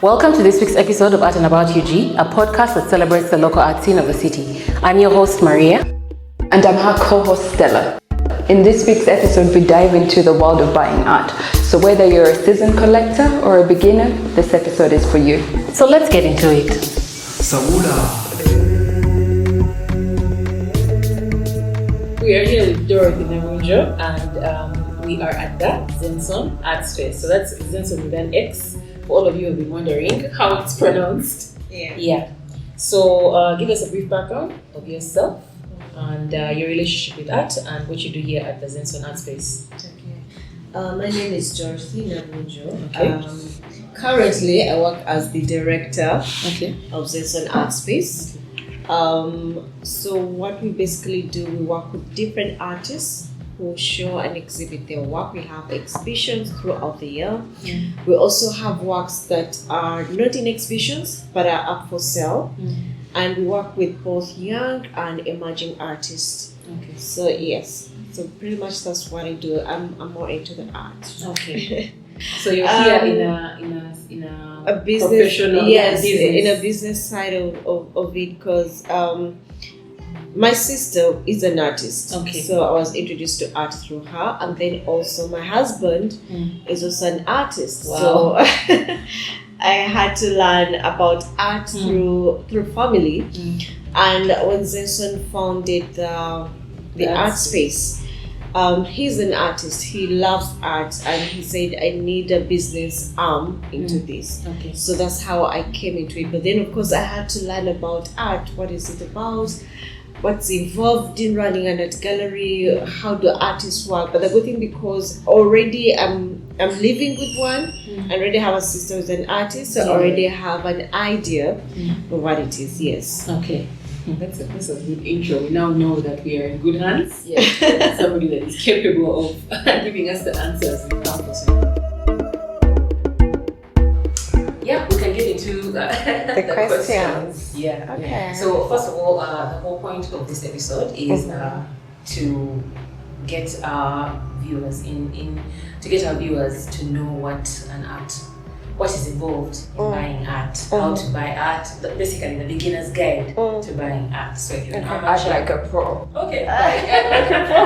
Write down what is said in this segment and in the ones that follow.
Welcome to this week's episode of Art and About UG, a podcast that celebrates the local art scene of the city. I'm your host, Maria. And I'm her co-host, Stella. In this week's episode, we dive into the world of buying art. So whether you're a seasoned collector or a beginner, this episode is for you. So let's get into it. Saula. We are here with Dorothy Nabunjo, and we are at the Zenson Art Space. So that's Zenson with an X. For all of you who have been wondering how it's pronounced. Yeah. So give us a brief background of yourself and your relationship with art and what you do here at the Zenson Art Space. Okay. My name is Dorothy Nabunjo. Okay. Currently, I work as the director of Zenson Art Space. So what we basically do, we work with different artists who show and exhibit their work. We have exhibitions throughout the year. We also have works that are not in exhibitions but are up for sale. And we work with both young and emerging artists. Okay. So yes, so pretty much that's what I do. I'm more into the art. Okay. So you're here in a business, professional yes, business. In a business side of it, because my sister is an artist. Okay. So I was introduced to art through her, and then also my husband is also an artist. Wow. So I had to learn about art through family. And when Zenson founded the art space, he's an artist. He loves art, and he said, I need a business arm into this. Okay. So that's how I came into it. But then, of course, I had to learn about art. What is it about? What's involved in running an art gallery? How do artists work? But the good thing, because already I'm living with one, I already have a sister who's an artist, so I already have an idea of what it is. Yes. Okay. That's a good intro. We now know that we are in good hands. Yeah. Somebody that is capable of giving us the answers in campus. Yeah, we can get into the questions. Yeah. Okay. So first of all, the whole point of this episode is to get our viewers to get our viewers to know what is involved in buying art, how to buy art, basically the beginner's guide to buying art. So if you're an amateur, like a pro. okay, Like a pro.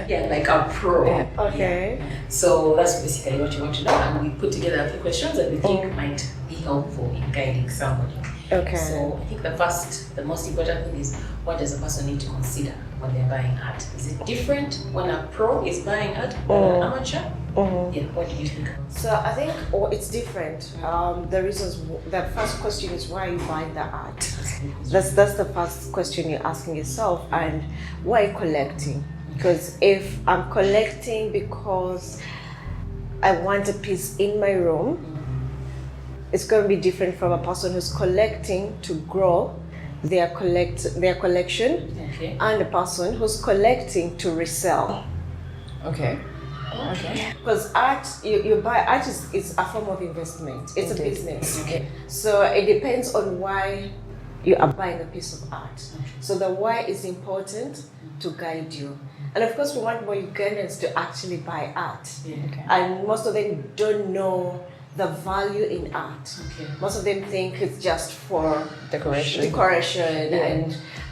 yeah, like a pro. Yeah. Okay. So that's basically what you want to know, and we put together a few questions that we think might be helpful in guiding somebody. Okay. So I think the most important thing is, what does a person need to consider when they're buying art? Is it different when a pro is buying art than an amateur? Yeah, what do you think? So I think it's different. The first question is, why are you buying the art? That's the first question you're asking yourself. And why are you collecting? Because if I'm collecting because I want a piece in my room, it's going to be different from a person who's collecting to grow their collection, and a person who's collecting to resell. Okay. Because art, you buy art is a form of investment. It's a business. Okay. So it depends on why you are buying a piece of art. So the why is important to guide you. And of course, we want more Ugandans to actually buy art. And most of them don't know the value in art. Most of them think it's just for decoration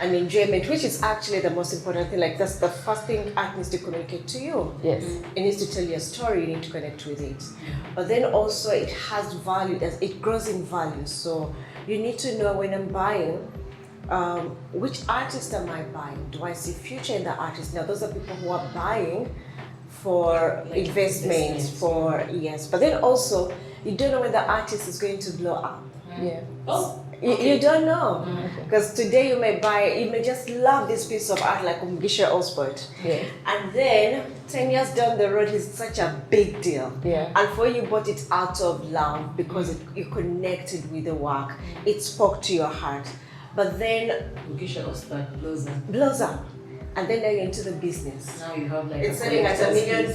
and enjoyment, which is actually the most important thing. Like, that's the first thing art needs to communicate to you. Yes. It needs to tell you a story, you need to connect with it. But then also it has value, it grows in value. So you need to know, when I'm buying, which artist am I buying? Do I see future in the artist? Now, those are people who are buying for investment, but then also you don't know when the artist is going to blow up. You don't know, because today you may just love this piece of art, like Mugisha Osbert, and then 10 years down the road it's such a big deal, and for you bought it out of love because you connected with the work, it spoke to your heart, but then Mugisha Osbert blows up. And then you're into the business. Now you have like it's selling at $1 million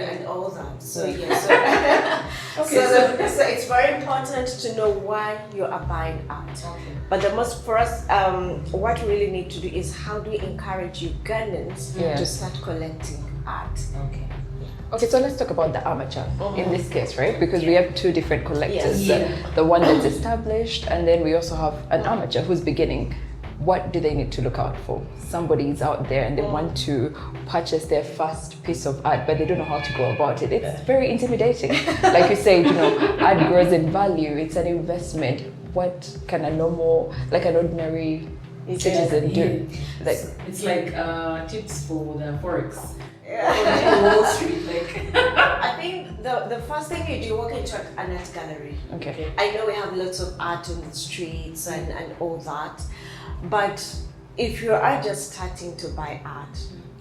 and all that. So yes. So it's very important to know why you are buying art. But the most for us, what we really need to do is, how do we encourage Ugandans to start collecting art? Okay, so let's talk about the amateur in this case, right? Because we have two different collectors. Yes. The one that's established, and then we also have an amateur who's beginning. What do they need to look out for? Somebody's out there and they want to purchase their first piece of art, but they don't know how to go about it. It's very intimidating. Like you said, art grows in value. It's an investment. What can a normal, like an ordinary citizen do? Like, it's like tips for the forex. Wall Street, I think the first thing you do, walk into an art gallery. okay. I know we have lots of art on the streets and all that, but if you are just starting to buy art,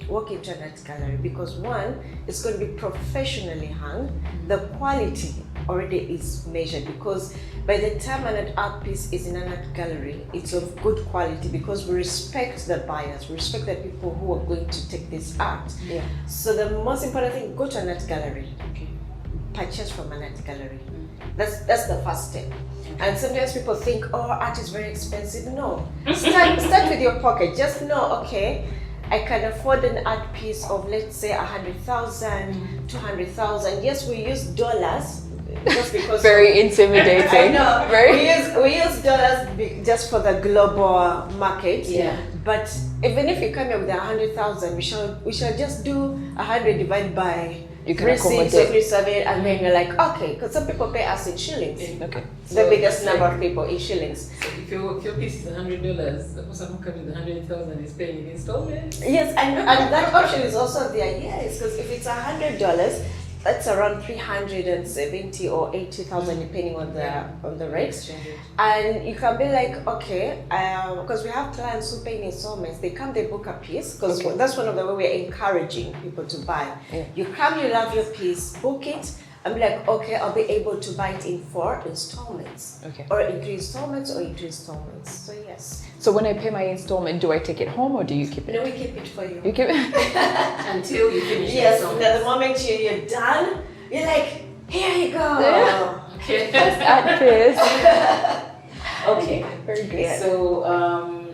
walk into an art gallery, because one, it's going to be professionally hung. The quality already is measured, because by the time an art piece is in an art gallery, it's of good quality, because we respect the buyers, we respect the people who are going to take this art. Yeah. So the most important thing, go to an art gallery. Okay. Purchase from an art gallery. That's the first step. And sometimes people think, oh, art is very expensive. No. Start with your pocket. Just know, okay, I can afford an art piece of, let's say, 100,000, 200,000. Yes, we use dollars just because Very intimidating. I know. Very. We use dollars just for the global market. Yeah. But even if you come here with 100,000, we shall just do 100 divided by You can 3, 6 or accommodate. 3, 7, and then you're like, okay, because some people pay us in shillings. Okay. The biggest number of people in shillings. So if your piece is $100, the person who comes with 100,000 is paying in installments. Yes, and that option is also there. Yes, because if it's $100, that's around 370 or 80,000, depending on the rate. And you can be like, okay, because we have clients who pay in installments. They come, they book a piece, because that's one of the way we're encouraging people to buy. Yeah. You come, you love your piece, book it. I'm like, okay, I'll be able to buy it in 4 installments. Okay. Or in 3 installments or in 2 installments. So yes. So when I pay my installment, do I take it home or do you keep it? No, we keep it for you. You keep it? Until you finish. Yes, the the moment you're done, you're like, here you go. Yeah. Okay. At first. Okay. Very good. Yeah. So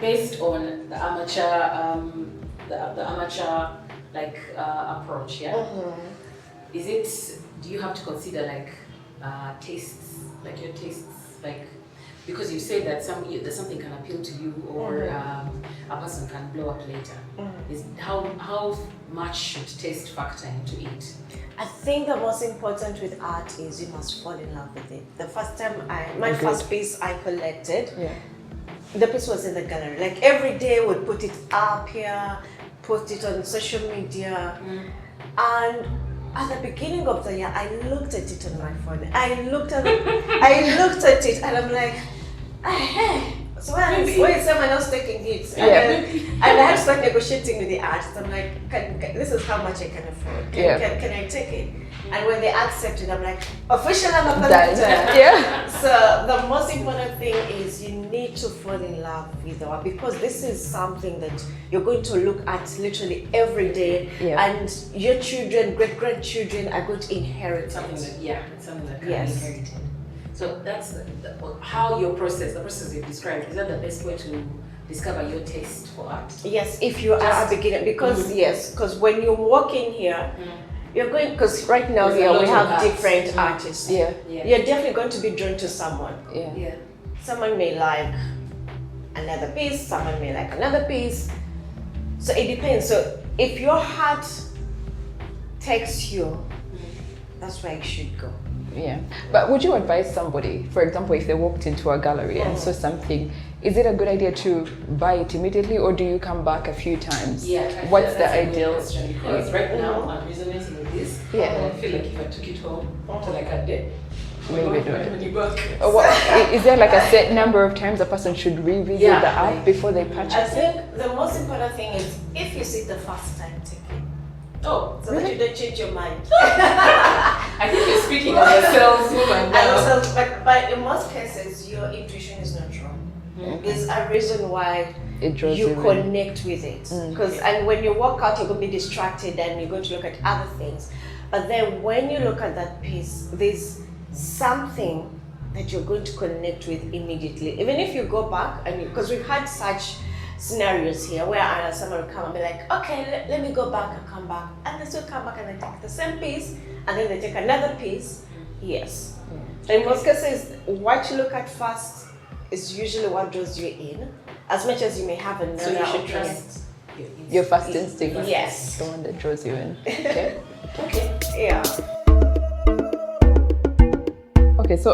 based on the amateur, the amateur approach, yeah. Is it? Do you have to consider tastes, like your tastes, because you say that something can appeal to you, or a person can blow up later. Is how much should taste factor into it? I think the most important with art is you must fall in love with it. The first time my first piece I collected, the piece was in the gallery. Like every day would put it up here, put it on social media, and at the beginning of the year, I looked at it on my phone. I looked at it, and I'm like, hey. So why is someone else taking it? And I had to start negotiating with the artist. I'm like, this is how much I can afford. Can I take it? And when they accepted, I'm like, officially I'm a collector. Yeah. So the most important thing is you need to fall in love with art, because this is something that you're going to look at literally every day, and your children, great-grandchildren are going to inherit It's something that can be Yes. inherited. So that's how the process you've described, is that the best way to discover your taste for art? Yes, if you are a beginner, because when you walk in here, you're going, because right now There's a here lot we of have arts. different artists. Yeah. You're definitely going to be drawn to someone. Yeah. Someone may like another piece, someone may like another piece. So it depends. So if your heart takes you, that's where you should go. Yeah. But would you advise somebody, for example, if they walked into a gallery and saw something, is it a good idea to buy it immediately, or do you come back a few times? Yeah. What's That's the a good ideal? question, because right now I'm resonating with this. Yeah. I feel like if I took it home to a day, Maybe do it. when you back. Is there like a set number of times a person should revisit the art before they I purchase it? think the most important thing is if you see it the first time, take it. Oh, So that you don't change your mind. I think you're speaking of a saleswoman now. But in most cases, your intuition is not wrong. There's a reason why It draws you you in. connect with it. And when you walk out, you're going to be distracted and you're going to look at other things. But then when you look at that piece, there's something that you're going to connect with immediately. Even if you go back, and because we've had such scenarios here where someone will come and be like, okay, let me go back and come back. And they still come back and they take the same piece and then they take another piece. Yes. In most cases, what you look at first is usually what draws you in, as much as you may have another. So you should trust your first instinct. Yes. The one that draws you in. Okay. Okay. Yeah. Okay, so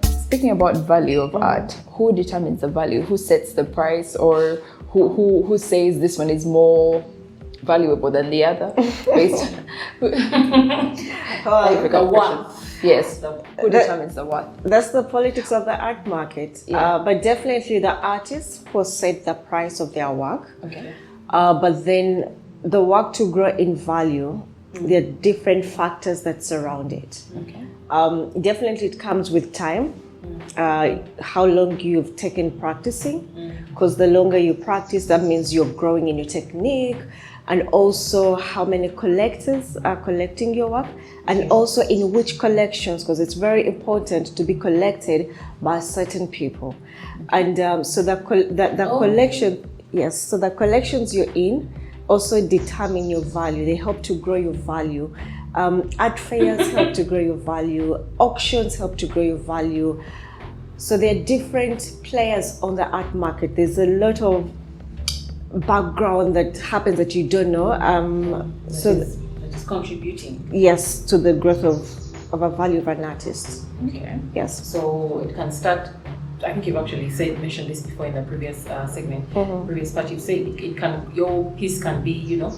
speaking about value of art, who determines the value? Who sets the price, or who says this one is more valuable than the other? Based The what? Yes. Who determines the what? That's the politics of the art market. Yeah. But definitely the artists who set the price of their work. Okay. But then the work to grow in value, there are different factors that surround it. Okay. Definitely it comes with time. How long you've taken practicing, because the longer you practice, that means you're growing in your technique, and also how many collectors are collecting your work, and also in which collections, because it's very important to be collected by certain people. And so the collection, yes, so the collections you're in also determine your value. They help to grow your value. Art fairs help to grow your value. Auctions help to grow your value. So there are different players on the art market. There's a lot of background that happens that you don't know. That is contributing. Yes, to the growth of a value of an artist. Okay. Yes. So it can start. I think you've actually mentioned this before in the previous segment, previous part. You've said your piece can be, a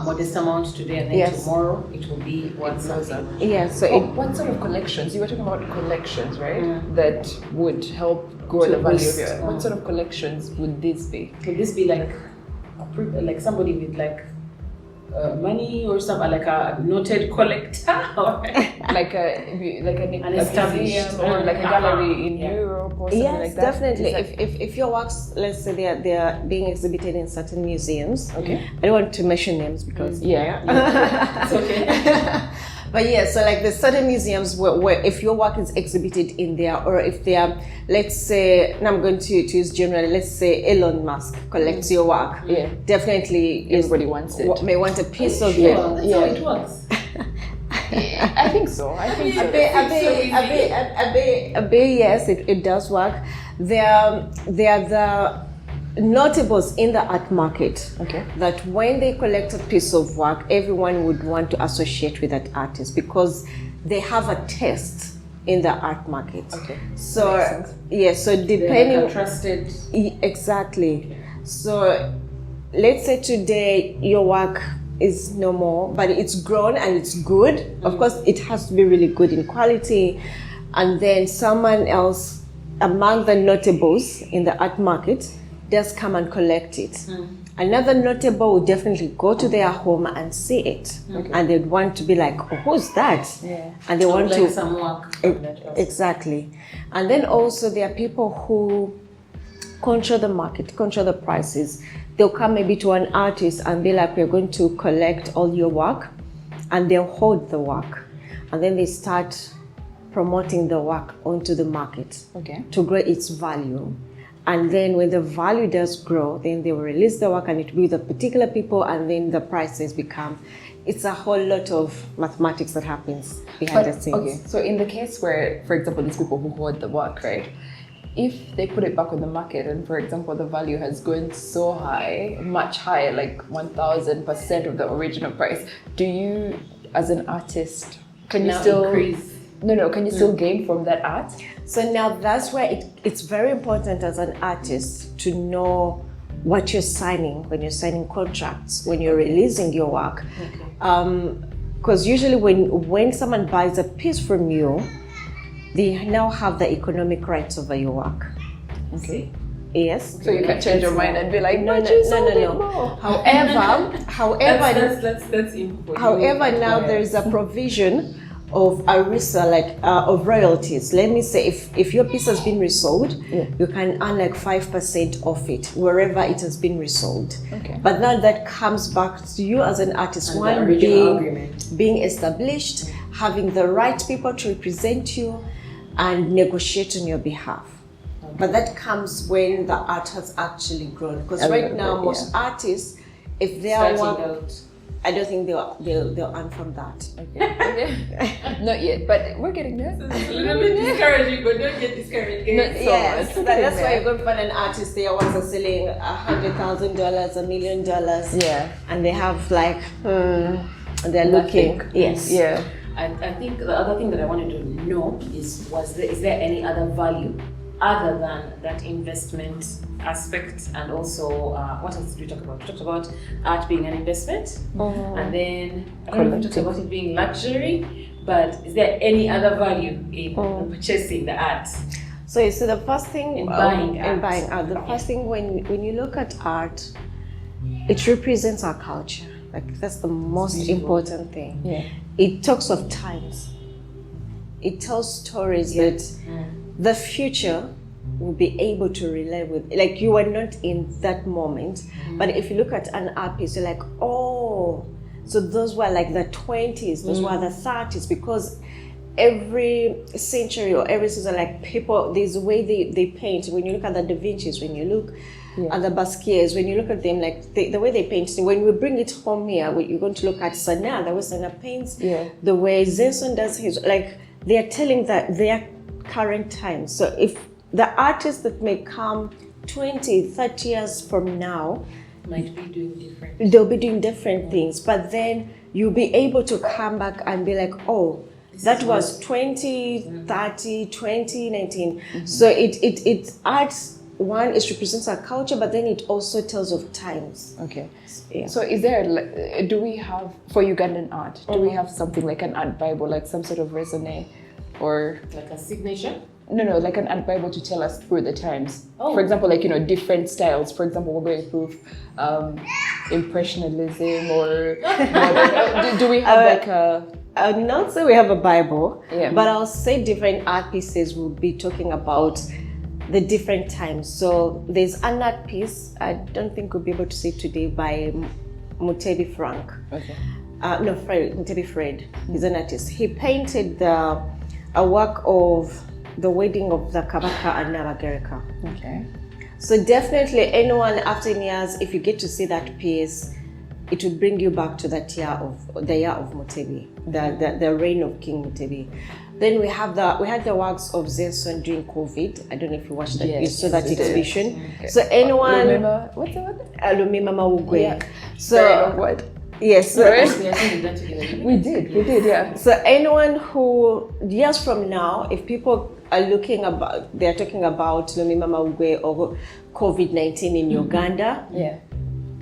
modest amount today, and then tomorrow it will be 1,000. Yes. So what sort of collections? You were talking about collections, right? That would help grow the value of your. What sort of collections would this be? Could this be like somebody with money or something, like a noted collector, or like an established museum or like a gallery in Europe or something like that? Yes, definitely. If your works, let's say they are being exhibited in certain museums. Okay. I don't want to mention names because it's okay. But yeah, so like there's certain museums where if your work is exhibited in there, or if they are, let's say, and I'm going to use generally, let's say Elon Musk collects your work. Yeah. Definitely everybody wants it. May want a piece of Sure, it. that's how it works. I think so. I think so. A bit, yes, it does work. They are the notables in the art market. Okay. That when they collect a piece of work, everyone would want to associate with that artist because they have a taste in the art market. Okay. So yes, so depending, they're like trusted. Exactly. So let's say today your work is no more, but it's grown and it's good. Of course, it has to be really good in quality. And then someone else among the notables in the art market does come and collect it. Another notable would definitely go to their home and see it. And they'd want to be like, oh, who's that? Yeah. And they want to some work from that person. Exactly. And then also there are people who control the market, control the prices. They'll come maybe to an artist and be like, we're going to collect all your work, and they'll hold the work. And then they start promoting the work onto the market to grow its value. And then when the value does grow, then they will release the work and it will be with the particular people, and then the prices become, it's a whole lot of mathematics that happens behind the scenes. Okay, so in the case where, for example, these people who hold the work, right? If they put it back on the market and, for example, the value has gone so high, much higher, like 1,000% of the original price, do you, as an artist, can you still increase? Can you still gain from that art? So now that's where it's very important as an artist to know what you're signing when you're signing contracts, when you're releasing your work. Because usually when someone buys a piece from you, they now have the economic rights over your work. Okay. Yes. So you can change your mind and be like, no. However, now there is a provision of ARISA, of royalties. Let me say, if your piece has been resold, you can earn like 5% of it wherever it has been resold. Okay. But now that comes back to you as an artist, one being established, having the right people to represent you and negotiate on your behalf. But that comes when the art has actually grown. Because right now, most artists, if they are out. I don't think they'll earn from that. Okay. Not yet, but we're getting there. It's a little bit discouraging, but don't get discouraged. Yes, that's why you're going to find an artist there once are selling $100,000, $1 million. Yeah. And they have like, they're looking. Yes. Yeah. I think the other thing that I wanted to know is there any other value other than that investment aspect, and also what else did we talk about? We talked about art being an investment, and then I don't know if we talked about it being luxury, but is there any other value in purchasing the art? So you see, the first thing in buying art, the first thing when you look at art, it represents our culture. Like that's the most important thing. Yeah. It talks of times. It tells stories that the future will be able to relate with. Like you were not in that moment, but if you look at an art piece, you're like, oh, so those were like the 20s, those were the 30s, because every century or every season, like people, there's a way they paint. When you look at the Da Vinci's, when you look at the Basquiat's, when you look at them, like the way they paint, when we bring it home here, you're going to look at Sana, the way Sana paints, the way Zenson does his, like they are telling that their current times. So if the artists that may come 20, 30 years from now might be doing different. They'll be doing different things, but then you'll be able to come back and be like, oh, that was 2030, 2019. So it adds, one, it represents our culture, but then it also tells of times. Okay. Yeah. So is there, do we have, for Ugandan art, do we have something like an art Bible, like some sort of resume or? Like a signature? No, like an art Bible to tell us through the times. Oh. For example, like, different styles. For example, we're going through impressionism or do we have like a... I would not say we have a Bible, Yeah. but I'll say different art pieces will be talking about the different times. So there's an art piece, I don't think we'll be able to see today, by Mutebi Frank. Okay. Mutebi Fred. He's an artist. He painted a work of the wedding of the Kabaka and Nabagereka. Okay. So definitely anyone after 10 years, if you get to see that piece, it would bring you back to the year of Mutebi, the reign of King Mutebi. Then we had the works of Zenson during COVID. I don't know if you watched that. Yes, you saw that exhibition. Okay. So anyone, what's the word? Lumima Mawugwe. Yeah. So what? yes. We are doing that together. We did, yeah. So anyone who, years from now, if people are they're talking about Lumima Mawugwe or COVID-19 in Uganda,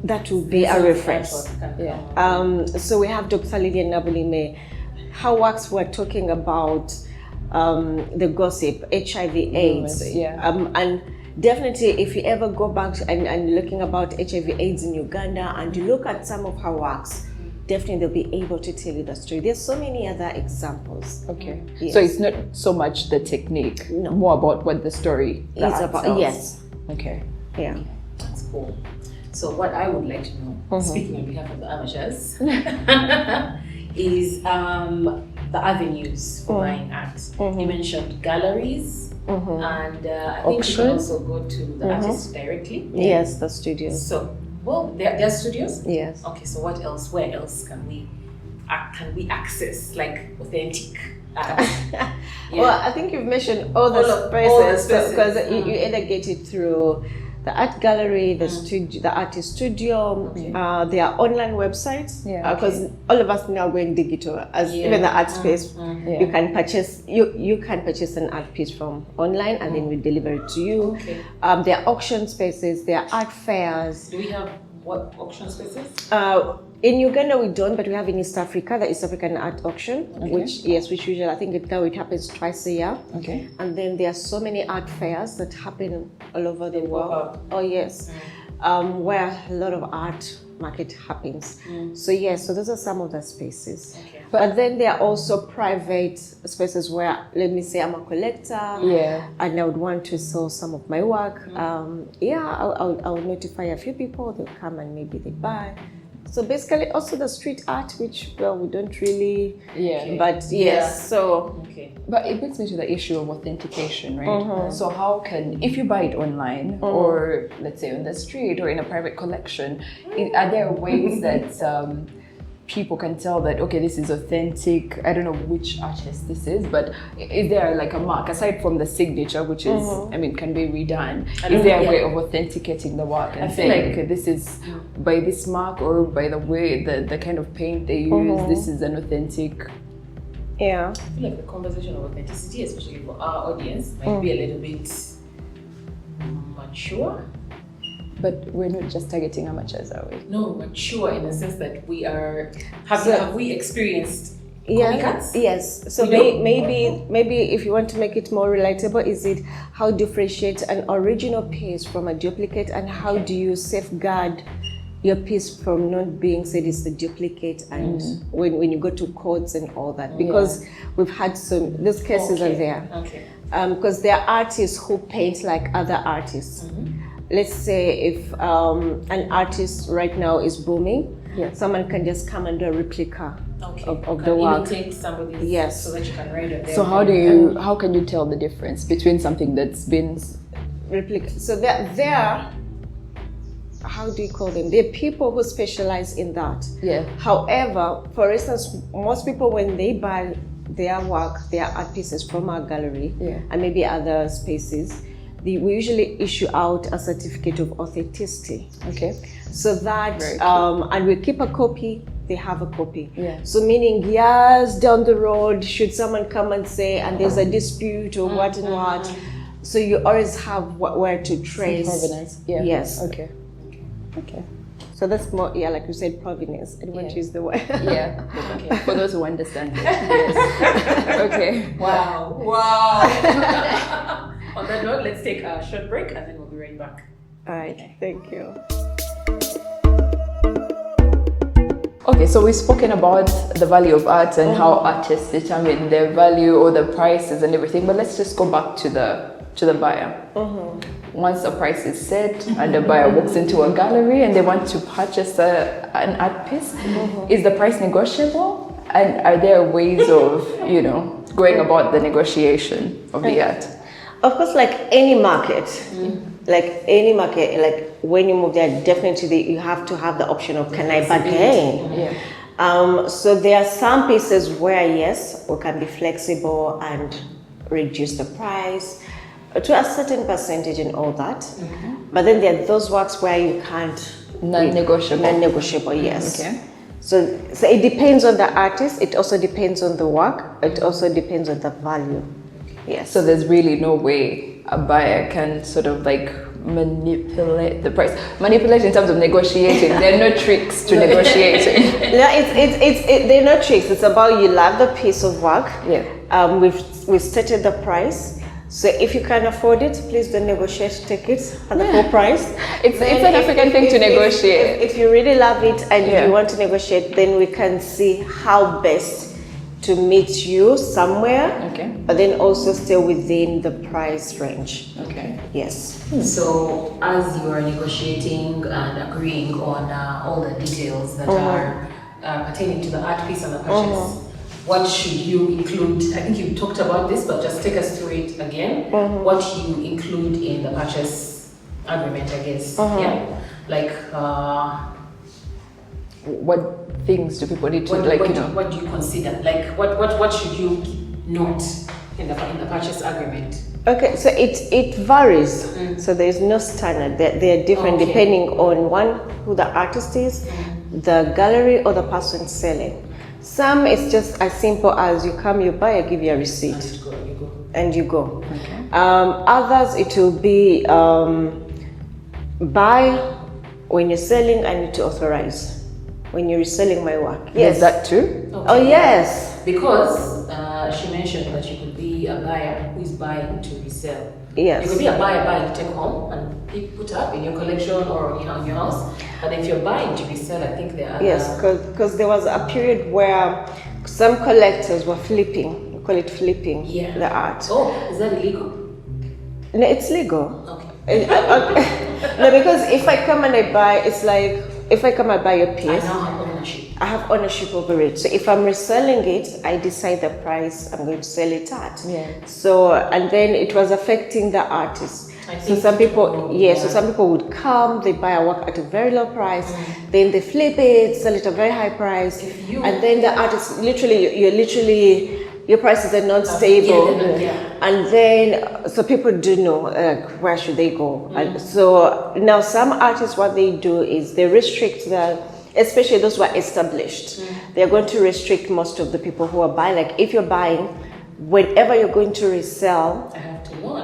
that will be a reference. Yeah. So we have Dr. Lydia Nabulime. Her works were talking about the gossip, HIV/AIDS. And definitely, if you ever go back and looking about HIV/AIDS in Uganda and you look at some of her works, definitely they'll be able to tell you the story. There's so many other examples. Okay. Yes. So it's not so much the technique, more about what the story is about. tells. Yes. Okay. Yeah. That's cool. So what I would like to know, speaking on behalf of the amateurs, is the avenues for buying art. You mentioned galleries, and I think you can also go to the artist directly. Yes, the studios. So, well, there are studios? Yes. Okay, so what else? Where else can we access like authentic art? Well, I think you've mentioned all the spaces, because you either get it through the art gallery, the studio, the artist studio, there are online websites, because all of us now going digital, as even the art space. You can purchase you can purchase an art piece from online, and then we deliver it to you. Okay. There are auction spaces, there are art fairs. Do we have what auction spaces? In Uganda we don't, but we have in East Africa the East African Art Auction, which usually I think it happens twice a year. Okay. And then there are so many art fairs that happen all over the world. Oh yes, where a lot of art market happens. So yes, so those are some of the spaces. Okay. But then there are also private spaces where, let me say, I'm a collector, and I would want to sell some of my work. I'll notify a few people. They'll come and maybe they buy. So basically, also the street art, which we don't really. Yeah. But yes, so. Okay. But it brings me to the issue of authentication, right? So how can, if you buy it online or let's say on the street or in a private collection, are there ways that people can tell that, okay, this is authentic? I don't know which artist this is, but is there like a mark aside from the signature, which is, I mean, can be redone? Is there a way of authenticating the work and saying, like, okay, this is by this mark or by the way, the kind of paint they use, this is an authentic? Yeah. I feel like the conversation of authenticity, especially for our audience, might be a little bit mature. But we're not just targeting amateurs, are we? No, mature in the sense that we are. Have we experienced copycats? Yes. So maybe if you want to make it more relatable, is it how differentiate an original piece from a duplicate, and how do you safeguard your piece from not being said it's the duplicate, and when you go to courts and all that, because we've had those cases are there. Okay. Because there are artists who paint like other artists. Let's say if an artist right now is booming, someone can just come and do a replica of the work. Imitate somebody's, so that you can write it there. So how can you tell the difference between something that's been replica? So they're how do you call them? They're people who specialize in that. Yeah. However, for instance, most people when they buy their work, their art pieces from our gallery and maybe other spaces, we usually issue out a certificate of authenticity. Okay. So that, and we keep a copy, they have a copy. Yeah. So meaning years down the road, should someone come and say, and there's a dispute or what and what, so you always have where to trace. Provenance. Yeah. Yes. Okay. So that's more, like you said, provenance. I don't want to use the word. Yeah. Okay. For those who understand it. Yes. Okay. Wow. On that note, let's take a short break and then we'll be right back. All right. Thank you. Okay, so we've spoken about the value of art and how artists determine their value or the prices and everything, but let's just go back to the buyer. Once a price is set and the buyer walks into a gallery and they want to purchase an art piece, is the price negotiable? And are there ways of, going about the negotiation of the art? Of course, like any market, like when you move there, definitely you have to have the option of can I bargain? Yeah. So there are some pieces where yes, we can be flexible and reduce the price to a certain percentage and all that. But then there are those works where you can't. Non-negotiable. Non-negotiable, yes. Okay. So it depends on the artist. It also depends on the work. It also depends on the value. Yes. So there's really no way a buyer can sort of like manipulate the price. Manipulate in terms of negotiating. There are no tricks to negotiating. They're not tricks. It's about you love the piece of work. Yeah. We've stated the price. So if you can afford it, please don't negotiate. Take it at the full price. It's an African thing to negotiate. If you really love it and you want to negotiate, then we can see how best to meet you somewhere, but then also stay within the price range. Okay. Yes. So as you are negotiating and agreeing on all the details that are pertaining to the art piece and the purchase, what should you include? I think you talked about this, but just take us through it again. What you include in the purchase agreement, I guess. Yeah. Like what things do people need to what do you consider? Like what should you note in the purchase agreement? Okay, so it varies. So there is no standard. They're different depending on who the artist is, the gallery, or the person selling. Some it's just as simple as you come, you buy, I give you a receipt, and you go. Okay. Others it will be buy when you're selling. I need to authorize when you're reselling my work. Yes, is that true? Okay. Oh yes, because she mentioned that you could be a buyer who is buying to resell. Yes, you could be a buyer buying to take home and put up in your collection or in your house. But if you're buying to resell, I think there are... Yes, because there was a period where some collectors were flipping, we call it flipping, the art. Oh, is that illegal? No, it's legal. Okay. No, because if I come and I buy, it's like if I come and buy a I piece, now have ownership. I have ownership over it. So if I'm reselling it, I decide the price I'm going to sell it at. Yeah. So, and then it was affecting the artists. I So think some people, so, so some people would come, they buy a work at a very low price, then they flip it, sell it at a very high price, and then the artist, your prices are not stable. And then, so people do know, where should they go? And so now some artists, what they do is they restrict especially those who are established. They're going to restrict most of the people who are buying. Like if you're buying, whenever you're going to resell,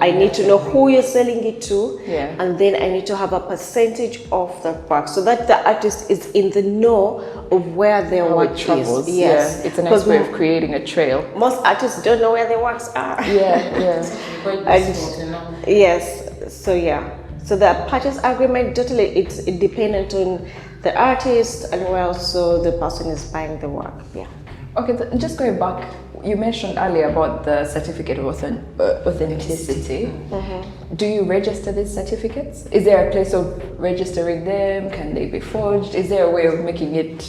I need to know who you're selling it to, and then I need to have a percentage of the work so that the artist is in the know of where their work is. Yes, it's a nice way of creating a trail. Most artists don't know where their works are. So the purchase agreement totally it's dependent on the artist and where also the person is buying the work. Okay, just going back, you mentioned earlier about the certificate of authenticity. Do you register these certificates? Is there a place of registering them? Can they be forged? Is there a way of making it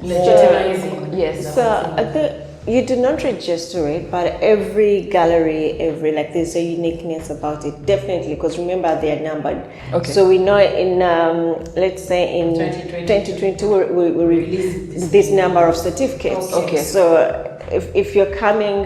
legitimizing? Yes. So you do not register it, but every gallery, there's a uniqueness about it, definitely, because remember they are numbered. Okay. So we know in, let's say in 2022, we released this number of certificates. Okay. So if you're coming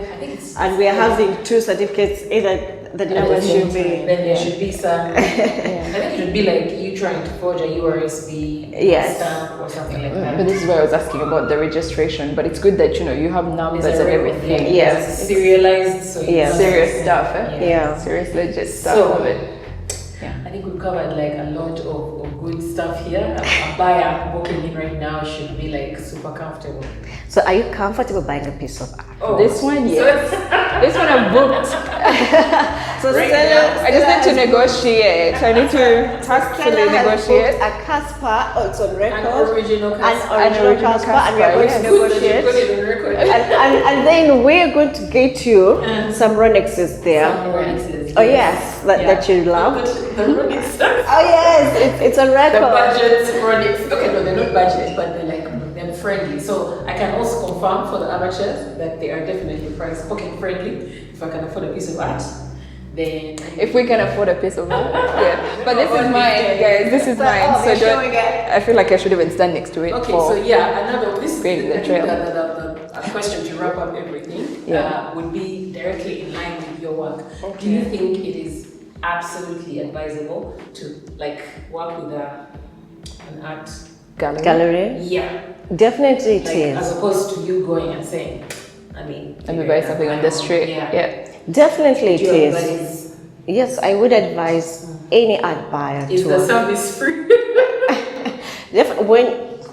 and we are having 2 certificates, either the number should be... Then there should be some... I think it would be like you trying to forge a URSB stamp or something like that. But this is why I was asking about the registration. But it's good that you have numbers and everything. Yes. Serialized. So serious stuff. Serious legit stuff of it. I think we've covered like a lot of good stuff here. A buyer walking in right now should be like super comfortable. So are you comfortable buying a piece of art? Oh, this one, yes. This one I've booked. So I just need to negotiate. I need to tactfully negotiate. A Casper, it's on record. An original Casper. An original Casper, and we are going to negotiate. And then we're going to get you some Ronexes there. Some Ronexes. Oh yes, that you love. The Ronex stuff. Oh yes, it's on record. The budget Ronex. Okay, no, they're not budget, but they're friendly. So I can also confirm for the amateurs that they are definitely price pocket friendly. If I can afford a piece of art, then if we can afford a piece of art, But this is mine, guys. This is mine. So don't. I feel like I should even stand next to it. Okay, so this is the trail. The question to wrap up everything would be directly in line with your work. Okay. Do you think it is absolutely advisable to work with an art gallery? Yeah. Definitely it is. As opposed to you going and saying, let me buy something on the street. Definitely it is. Yes, I would advise any art buyer is the service free?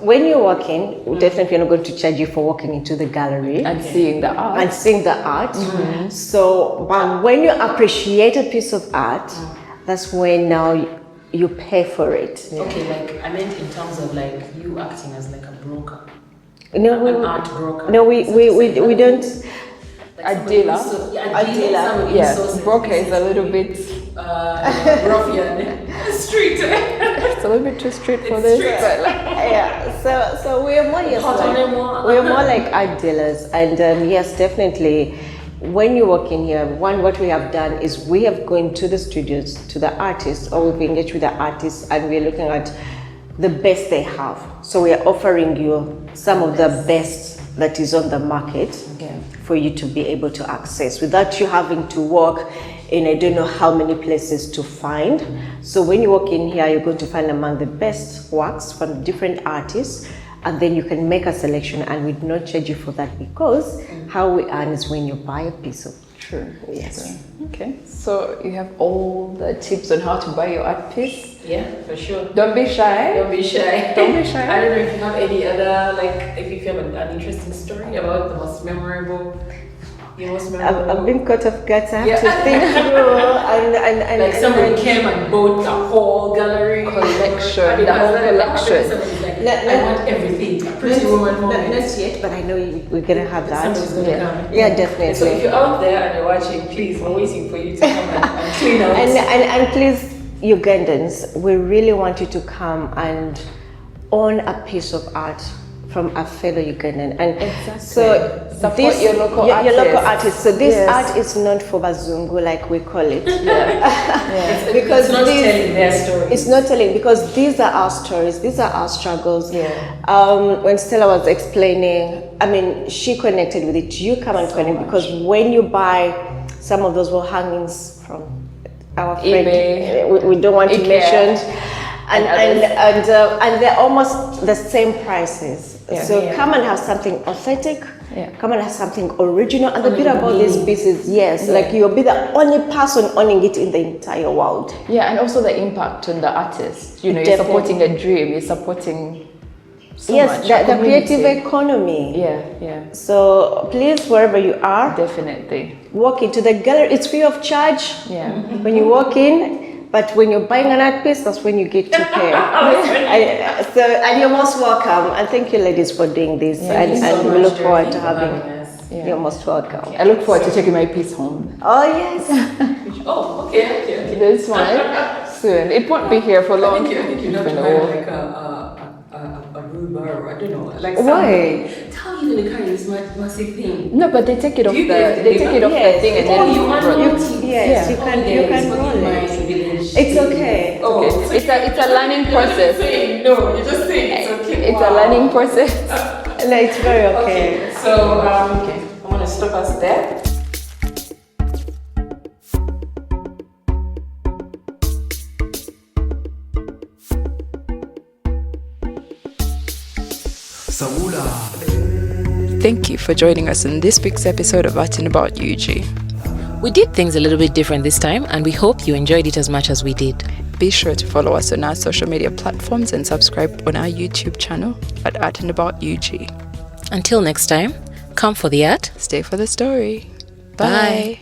When you're working, definitely you're not going to charge you for walking into the gallery and seeing the art. So, but when you appreciate a piece of art, that's when now you pay for it. Okay, I meant in terms of you acting as a broker. No, an art broker. No, we don't. A dealer. Broker is a little bit ruffian. Street. It's a little bit too street for this. But So we are more like art dealers, and yes, definitely. When you walk in here, what we have done is we have gone to the studios, to the artists, or we've engaged with the artists, and we're looking at the best they have. So we are offering you some of the best that is on the market for you to be able to access without you having to walk in I don't know how many places to find. So when you walk in here, you're going to find among the best works from different artists, and then you can make a selection, and we do not charge you for that, because how we earn is when you buy a piece of. True. Yes. Okay. So you have all the tips on how to buy your art piece. Yeah, for sure. Don't be shy. Don't be shy. Don't be shy. I don't know if you have any other if you have an interesting story about the most memorable. I've been caught off guard. I have to think through and somebody came and bought the whole gallery collection. The whole collection. I want everything. Pretty woman moment. Not yet, but I know we're gonna have that. Somebody's gonna come. Yeah, definitely. So if you're out there and you're watching, please, we're waiting for you to come and clean out. And please, Ugandans, we really want you to come and own a piece of art from a fellow Ugandan, and Exactly. so Support your local artists. So this Yes. art is not for Bazungu, like we call it. Yeah. Because it's not telling their story. it's not telling, because these are our stories, these are our struggles. Yeah. When Stella was explaining, I mean, she connected with it. You come and connect because when you buy some of those wall hangings from our friend, eBay, we don't want to IKEA, mention, and and they're almost the same prices. Yeah. So Yeah. come and have something authentic. Yeah. Come and have something original. And the beauty about these pieces, yes, like you'll be the only person owning it in the entire world. Yeah, and also the impact on the artist. You know, you're Definitely. supporting a dream. You're supporting so Yes, much. the community. creative economy. Yeah. So please, wherever you are, Definitely. walk into the gallery. It's free of charge Yeah. when you walk in. But when you're buying an art piece, that's when you get to pay. And you're most welcome. And thank you, ladies, for doing this. Thank you so and we much, look forward to Dorothy, for having. us. Yeah. You're most welcome. I look forward to taking my piece home. Oh yes. Oh, okay. This one soon. It won't be here for long. I think you have Even to though- have like a wheelbarrow, I don't know, like Why? how are you gonna carry this massive thing? No, but they take it off Do you the get they take it off Yes. the thing and Oh, then you want roll it. to? Yes, you can roll my it. village. It's okay. Oh, Okay. so It's a learning you're process. just saying no, you're just saying it's okay. It's a learning process. No, it's very okay. Okay, so I'm gonna stop us there. Saula. Thank you for joining us in this week's episode of Art and About UG. We did things a little bit different this time, and we hope you enjoyed it as much as we did. Be sure to follow us on our social media platforms and subscribe on our YouTube channel at Art and About UG. Until next time, come for the art. Stay for the story. Bye.